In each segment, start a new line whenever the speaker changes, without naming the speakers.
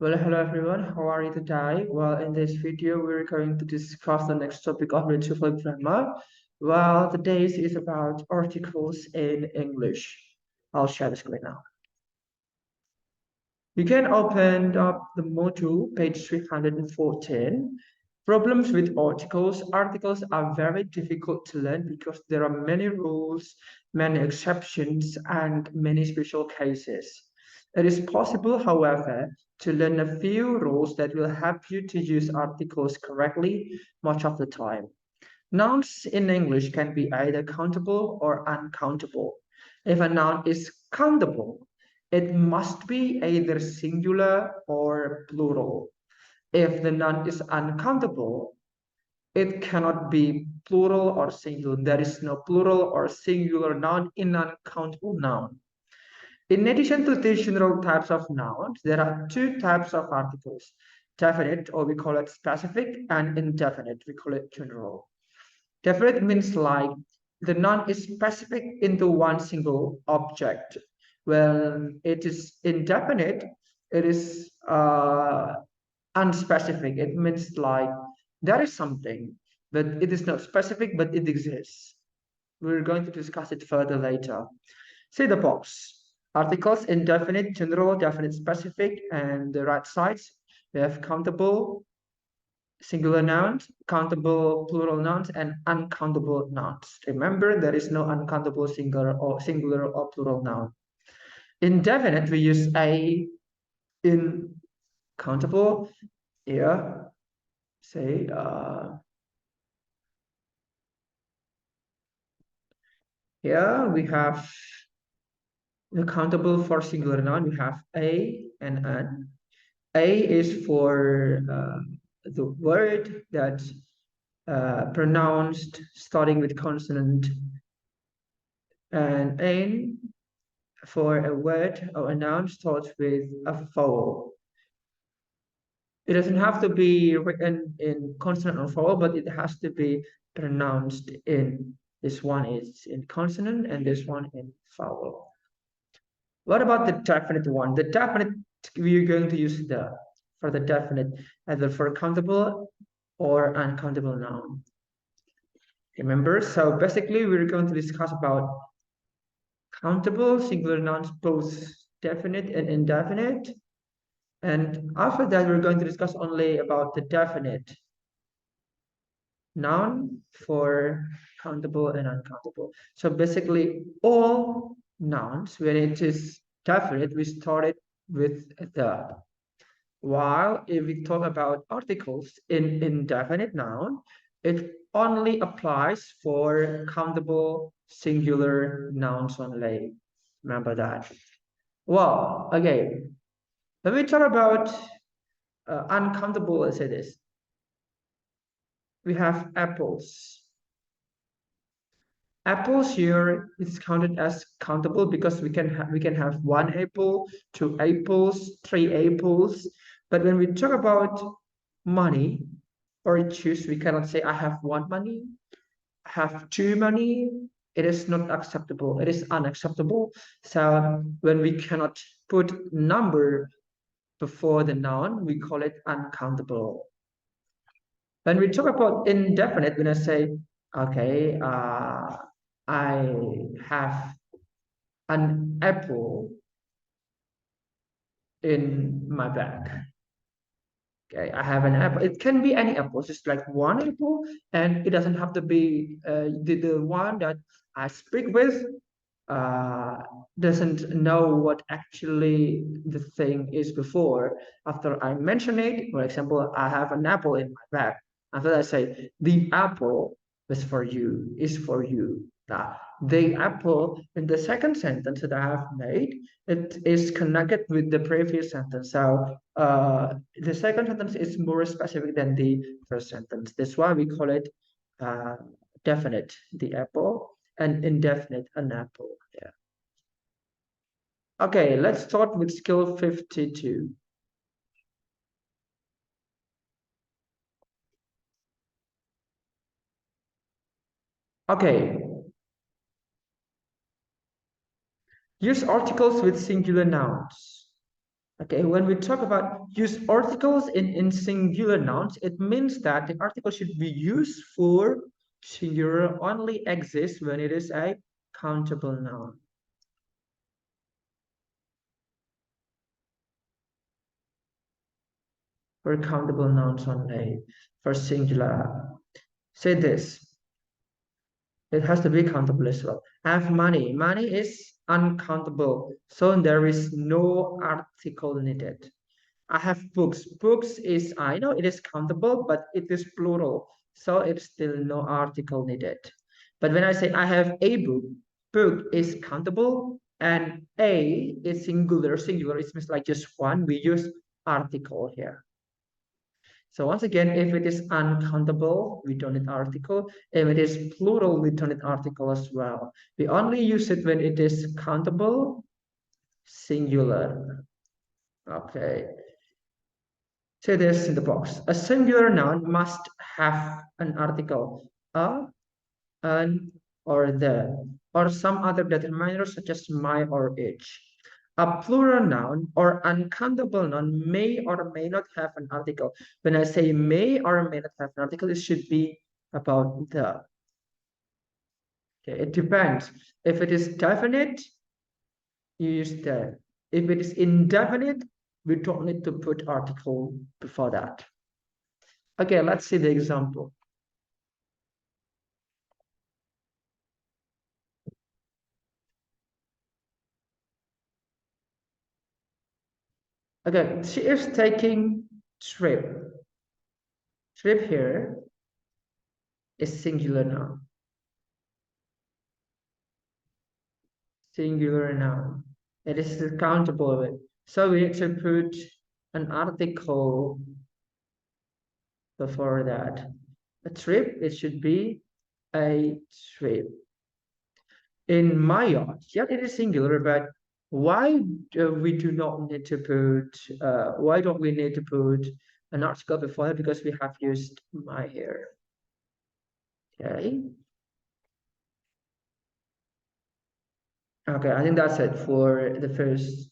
Well, hello everyone. How are you today? Well, in this video, we're going to discuss the next topic of the TOEFL grammar. Well, today's is about articles in English. I'll share the screen now. You can open up the module, page 314. Problems with articles. Articles are very difficult to learn because there are many rules, many exceptions, and many special cases. It is possible, however, to learn a few rules that will help you to use articles correctly much of the time. Nouns in English can be either countable or uncountable. If a noun is countable, it must be either singular or plural. If the noun is uncountable, it cannot be plural or singular. There is no plural or singular noun in uncountable noun. In addition to these general types of nouns, there are two types of articles: definite, or we call it specific, and indefinite, we call it general. Definite means like the noun is specific into one single object. When it is indefinite, it is unspecific. It means like there is something, but it is not specific, but it exists. We're going to discuss it further later. See the box. Articles indefinite, general, definite, specific, and the right sides. We have countable, singular nouns, countable plural nouns, and uncountable nouns. Remember, there is no uncountable singular or plural noun. Indefinite, we use a in countable here. Say here we have the countable for singular noun. We have a and an. A is for the word that pronounced starting with consonant, and N for a word or a noun starts with a vowel. It doesn't have to be written in consonant or vowel, but it has to be pronounced in. This one is in consonant and this one in vowel. What about the definite one? The definite, we're going to use the for the definite, either for countable or uncountable noun. Remember, so basically we're going to discuss about countable singular nouns, both definite and indefinite. And after that, we're going to discuss only about the definite noun for countable and uncountable. So basically, all nouns, when it is definite, we start it with the. While if we talk about articles in indefinite noun, it only applies for countable singular nouns only. Remember that. Well, okay. Let me talk about uncountable. Let's say this. We have apples. Apples here is counted as countable because we can have one apple, two apples, three apples. But when we talk about money or choose, we cannot say I have one money, I have two money. It is not acceptable. It is unacceptable. So when we cannot put number before the noun, we call it uncountable. When we talk about indefinite, when I say, okay, I have an apple in my bag. Okay, I have an apple. It can be any apple, just like one apple, and it doesn't have to be the one that I speak with uh, doesn't know what actually the thing is before. After I mention it, for example, I have an apple in my bag. After I say, the apple is for you, is for you. Now, the apple in the second sentence that I have made, it is connected with the previous sentence. So the second sentence is more specific than the first sentence. That's why we call it uh, definite, the apple, and indefinite, an apple. Yeah. Okay, let's start with skill 52. Okay, use articles with singular nouns. Okay, when we talk about use articles in singular nouns, it means that the article should be used for singular only exists when it is a countable noun. For countable nouns only, for singular. Say this. It has to be countable as well. I have money. Money is uncountable, so there is no article needed. I have books. Books is, I know it is countable, but it is plural, so it's still no article needed. But when I say I have a book, book is countable, and a is singular. Singular, it means like just one. We use article here. So once again, if it is uncountable, we don't need article. If it is plural, we don't need article as well. We only use it when it is countable, singular. Okay. Say this in the box. A singular noun must have an article, a, an, or the, or some other determiner such as my or each. A plural noun or uncountable noun may or may not have an article. When I say may or may not have an article, it should be about the. Okay, it depends. If it is definite, you use the. If it is indefinite, we don't need to put article before that. Okay, let's see the example. Okay, she is taking trip. Trip here is singular noun. Singular noun. It is countable. So we need to put an article before that. A trip, it should be a trip. In my yard, yeah, it is singular, but why do we do not need to put, why don't we need to put an article before it? Because we have used my here. Okay. Okay, I think that's it for the first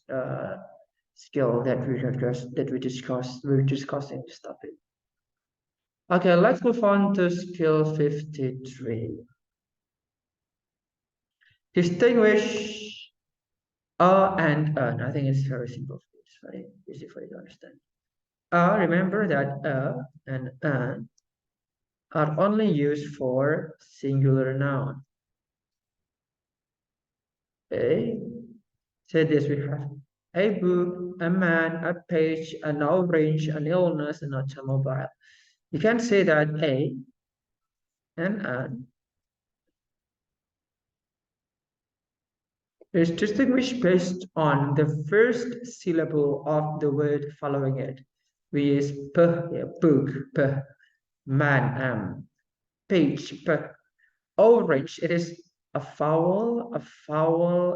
skill that we're discussing this topic. Okay, let's move on to skill 53. Distinguish and an. I think it's very simple. It's very easy for you to understand. Remember that and an are only used for singular noun. Okay, say this, we have a book, a man, a page, an orange, an illness, an automobile. You can say that a and an is distinguished based on the first syllable of the word following it. We use p, yeah, book, p, man, page, p, orange. It is a vowel,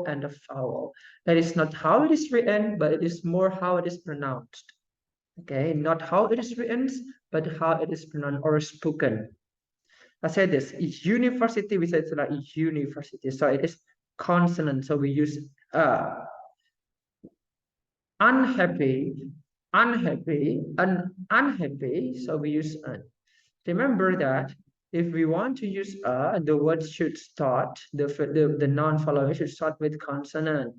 and a vowel. That is not how it is written, but it is more how it is pronounced. Okay, not how it is written, but how it is pronounced or spoken. I said this, university, we said it's like university. So it is consonant. So we use unhappy, unhappy. So we use an. Remember that if we want to use the word should start, the noun following should start with consonant.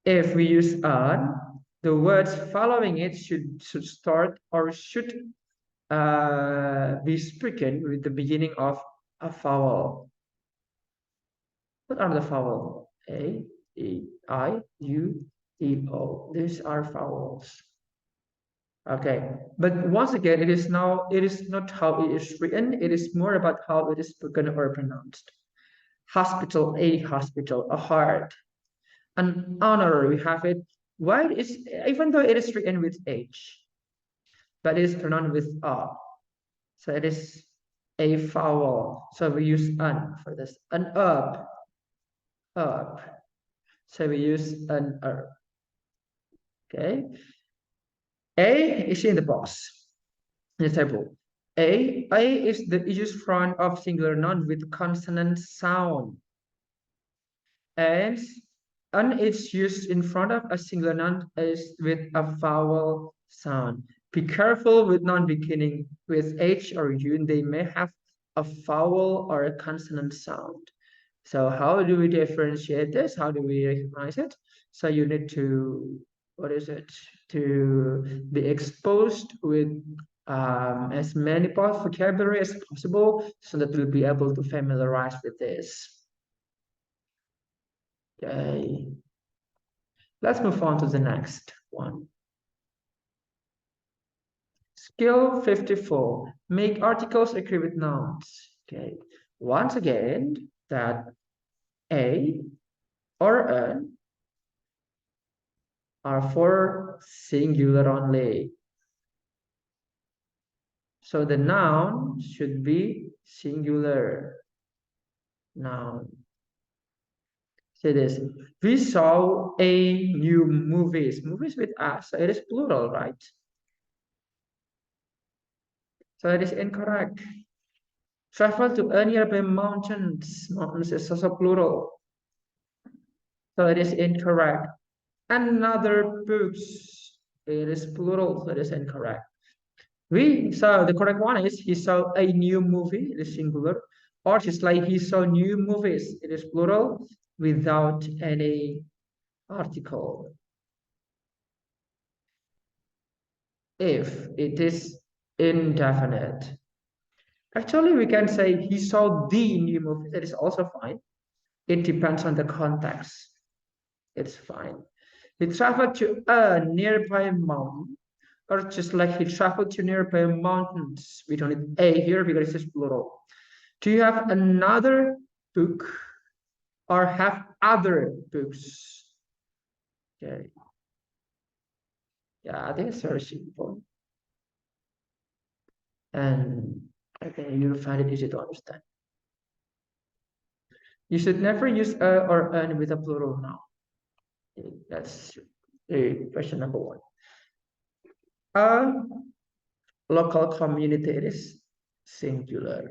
If we use an, the words following it should start or should be spoken with the beginning of a vowel. What are the vowels? A, E, I, U, E, O. These are vowels. Okay, but once again, it is not how it is written, it is more about how it is spoken or pronounced. Hospital, a hospital, a heart. An honor, we have it. Why is, even though it is written with H, but it is pronounced with A. So it is a vowel. So we use an for this. An up. So we use an herb. Okay. A is in the box, in the table. A is the used front of singular noun with consonant sound. And And it's used in front of a singular noun is with a vowel sound. Be careful with noun beginning with H or U. They may have a vowel or a consonant sound. So how do we differentiate this? How do we recognize it? So you need to, what is it? To be exposed with as many vocabulary as possible so that you'll be able to familiarize with this. Okay. Let's move on to the next one. Skill 54. Make articles agree with nouns. Okay. Once again, that a or an are for singular only. So the noun should be singular. Noun. Say this. We saw a new movies. Movies with us. So it is plural, right? So it is incorrect. Travel to a nearby mountains. Mountains is also plural. So it is incorrect. Another books. It is plural. So it is incorrect. So the correct one is he saw a new movie. It is singular. Or just like he saw new movies. It is plural without any article. If it is indefinite. Actually, we can say he saw the new movie. That is also fine. It depends on the context. It's fine. He traveled to a nearby mountain, or just like he traveled to nearby mountains. We don't need a here because it's plural. Do you have another book or have other books? Okay. Yeah, I think it's very simple. And okay, you'll find it easy to understand. You should never use a or an with a plural noun. That's question number one. A local community is singular.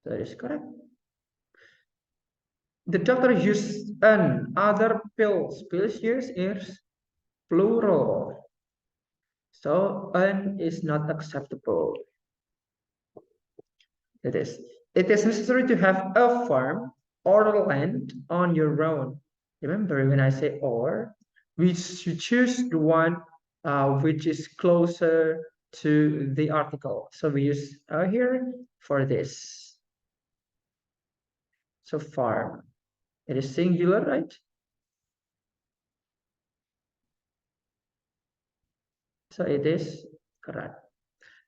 That is correct. The doctor used an other pills. Pills here is plural. So an is not acceptable. It is. It is necessary to have a farm or land on your own. Remember when I say or, we should choose the one which is closer to the article. So we use here for this. So farm. It is singular, right? So it is correct.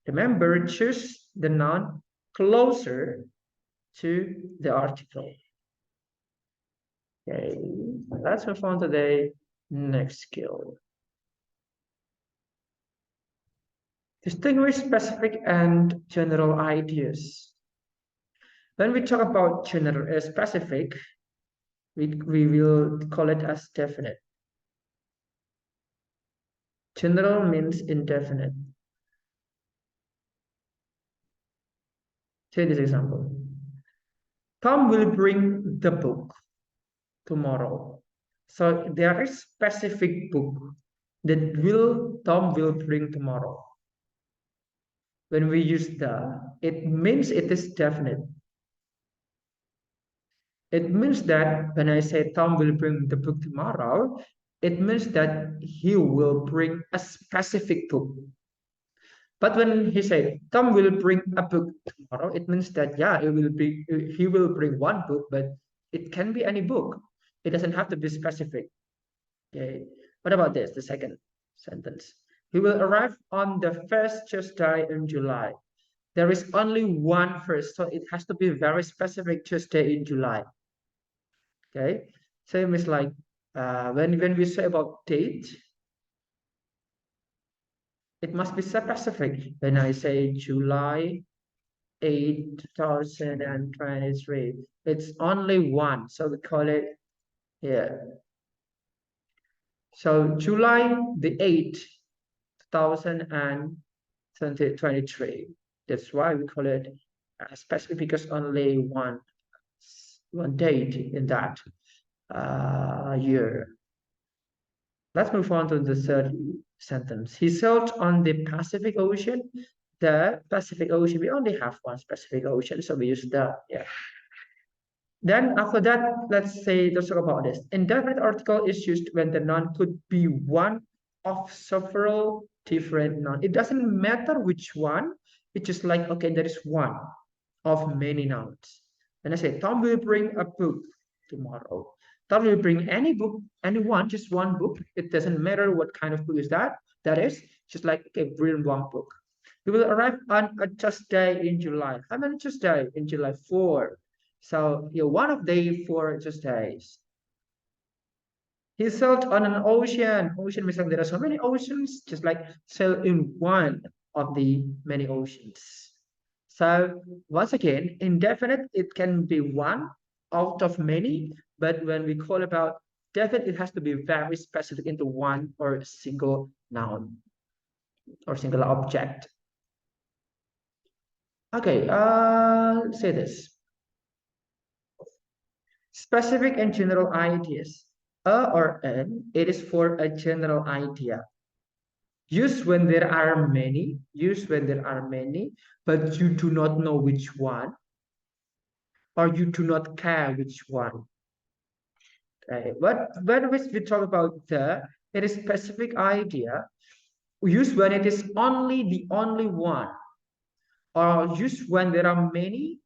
Remember, choose the noun closer to the article. Okay, let's move on to the next skill. Distinguish specific and general ideas. When we talk about general specific, we will call it as definite. General means indefinite. Take this example. Tom will bring the book tomorrow. So there is specific book that Tom will bring tomorrow. When we use the, it means it is definite. It means that when I say Tom will bring the book tomorrow, it means that he will bring a specific book. But when he said Tom will bring a book tomorrow, it means that yeah, he will bring one book, but it can be any book. It doesn't have to be specific. Okay. What about this? The second sentence. He will arrive on the first Tuesday in July. There is only one first, so it has to be very specific Tuesday in July. Okay. Same is like when we say about date, it must be specific. When I say July 8, 2023, it's only one, so we call it here. So July the 8th, 2023. That's why we call it specific because only one. one date in that year. Let's move on to the third sentence. He sailed on the Pacific Ocean. The Pacific Ocean, we only have one Pacific Ocean, so we use the, yeah. Then after that, let's talk about this. Indefinite article is used when the noun could be one of several different nouns. It doesn't matter which one. It's just like, okay, there is one of many nouns. And I say, Tom will bring a book tomorrow. Tom will bring any book, anyone, just one book. It doesn't matter what kind of book is that. That is just like, okay, bring one book. We will arrive on a Tuesday in July. How many Tuesday in July? 4. So one of the 4 Tuesdays. He sailed on an ocean. Ocean means there are so many oceans, just like sail in one of the many oceans. So once again, indefinite, it can be one out of many, but when we call about definite, it has to be very specific into one or a single noun or single object. Okay, say this. Specific and general ideas. A or an, it is for a general idea. Use when there are many, but you do not know which one, or you do not care which one. Okay. But when we talk about it is specific idea, use when it is only the only one, or use when there are many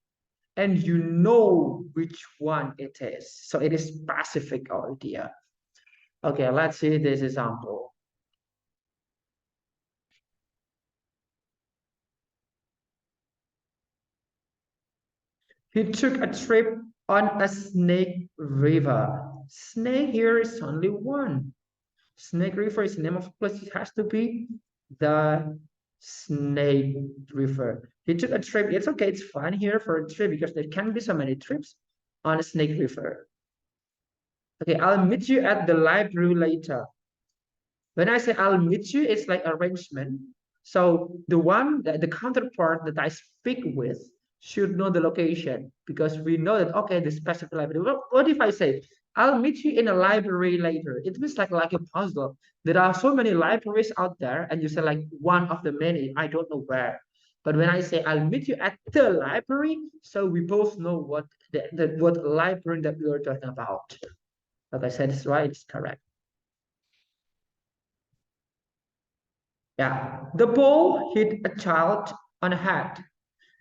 and you know which one it is. So it is specific idea. Okay, let's see this example. He took a trip on a Snake River. Snake here is only one. Snake River is the name of a place. It has to be the Snake River. He took a trip. It's okay. It's fine here for a trip because there can be so many trips on a Snake River. Okay, I'll meet you at the library later. When I say I'll meet you, it's like arrangement. So the counterpart that I speak with should know the location because we know that, okay, the specific library. What if I say, I'll meet you in a library later? It means like a puzzle. There are so many libraries out there, and you say like one of the many, I don't know where. But when I say I'll meet you at the library, so we both know what library that we are talking about. Like I said, it's right, it's correct. Yeah, the ball hit a child on the head.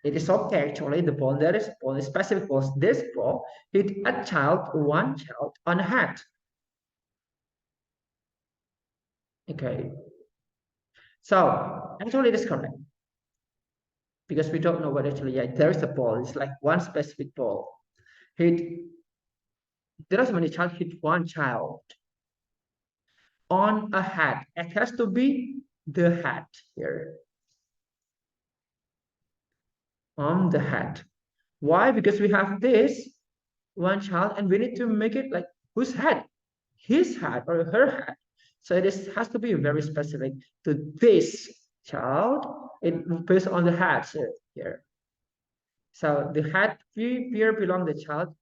It is okay, actually, the ball, there is ball, specific balls. This ball hit one child on the head. Okay, so actually it is correct because we don't know what actually, yeah, there is a ball. It's like one specific ball. Hit, there are so many child hit one child on a head. It has to be the head here. On the head. Why? Because we have this one child and we need to make it like whose head? His head or her head. So this has to be very specific to this child. It based on the head here. So the head here belong the child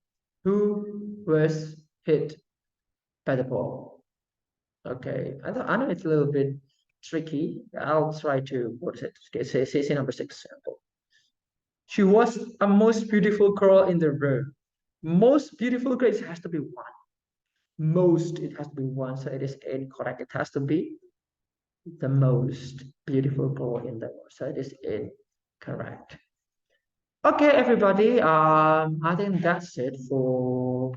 who was hit by the ball. Okay, I know it's a little bit tricky. I'll try to, what is it? Okay, say number 6 example. She was a most beautiful girl in the room. Most beautiful girl, it has to be one. Most, it has to be one, so it is incorrect. It has to be the most beautiful girl in the world. So it is incorrect. Okay, everybody. I think that's it for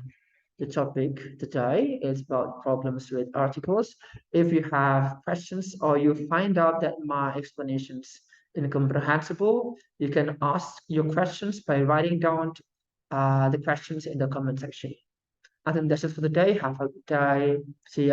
the topic today. It's about problems with articles. If you have questions or you find out that my explanations incomprehensible, you can ask your questions by writing down the questions in the comment section. I think that's it for the day. Have a good day. See you.